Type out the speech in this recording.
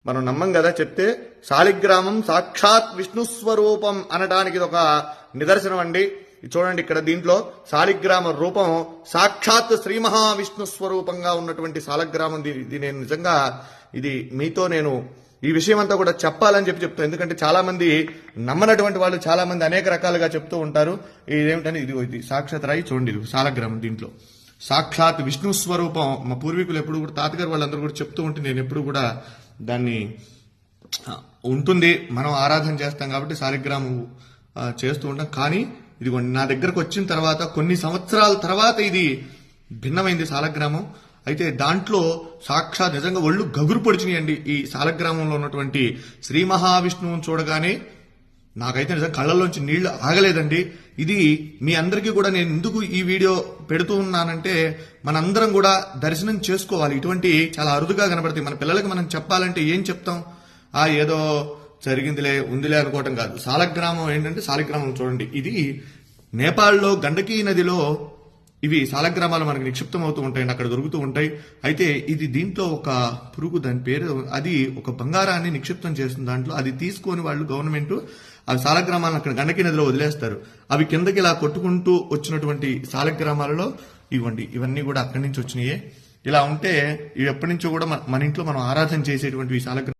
మనం నమ్మం కదా చెప్తే శాలిగ్రామం సాక్షాత్ విష్ణు స్వరూపం అనడానికి ఇది ఒక నిదర్శనం అండి. చూడండి ఇక్కడ దీంట్లో శాలిగ్రామ రూపం సాక్షాత్ శ్రీ మహావిష్ణు స్వరూపంగా ఉన్నటువంటి శాలగ్రామం. ఇది నేను నిజంగా ఇది మీతో నేను ఈ విషయం అంతా కూడా చెప్పాలని చెప్తాను. ఎందుకంటే చాలా మంది నమ్మనటువంటి వాళ్ళు చాలా మంది అనేక రకాలుగా చెప్తూ ఉంటారు. ఇదేమిటని ఇది సాక్షాత్ రాయి చూడండి, ఇది శాలగ్రామం. దీంట్లో సాక్షాత్ విష్ణు స్వరూపం. మా పూర్వీకులు ఎప్పుడు కూడా తాతగారు వాళ్ళందరూ కూడా చెప్తూ ఉంటే నేను ఎప్పుడు కూడా దాన్ని ఉంటుంది, మనం ఆరాధన చేస్తాం కాబట్టి శాలిగ్రామం చేస్తూ ఉంటాం. కానీ ఇదిగోండి నా దగ్గరకు వచ్చిన తర్వాత కొన్ని సంవత్సరాల తర్వాత ఇది భిన్నమైంది శాలగ్రామం. అయితే దాంట్లో సాక్షాత్ నిజంగా ఒళ్ళు గగురు పొడిచినాయండి. ఈ శాలగ్రామంలో ఉన్నటువంటి శ్రీ మహావిష్ణువుని చూడగానే నాకైతే నిజంగా కళ్ళల్లోంచి నీళ్లు ఆగలేదండి. ఇది మీ అందరికీ కూడా నేను ఎందుకు ఈ వీడియో పెడుతూ ఉన్నానంటే మనందరం కూడా దర్శనం చేసుకోవాలి. ఇటువంటి చాలా అరుదుగా కనబడతాయి. మన పిల్లలకి మనం చెప్పాలంటే ఏం చెప్తాం, ఏదో జరిగిందిలే ఉందిలే అనుకోవటం కాదు. శాలగ్రామం ఏంటంటే శాలిగ్రామం చూడండి, ఇది నేపాల్లో గండకీ నదిలో ఇవి శాలగ్రామాలు మనకి నిక్షిప్తం అవుతూ ఉంటాయి, అక్కడ దొరుకుతూ ఉంటాయి. అయితే ఇది దీంట్లో ఒక పురుగు, దాని పేరు, అది ఒక బంగారాన్ని నిక్షిప్తం చేస్తుంది. దాంట్లో అది తీసుకొని వాళ్ళు గవర్నమెంట్ ఆ శాలగ్రామాలను అక్కడ గండకీ నదిలో వదిలేస్తారు. అవి కిందకి ఇలా కొట్టుకుంటూ వచ్చినటువంటి శాలగ్రామాలలో ఇవన్నీ కూడా అక్కడి నుంచి వచ్చినాయే. ఇలా ఉంటే ఇవి ఎప్పటి నుంచో కూడా మన ఇంట్లో మనం ఆరాధన చేసేటువంటి ఈ శాలగ్రామం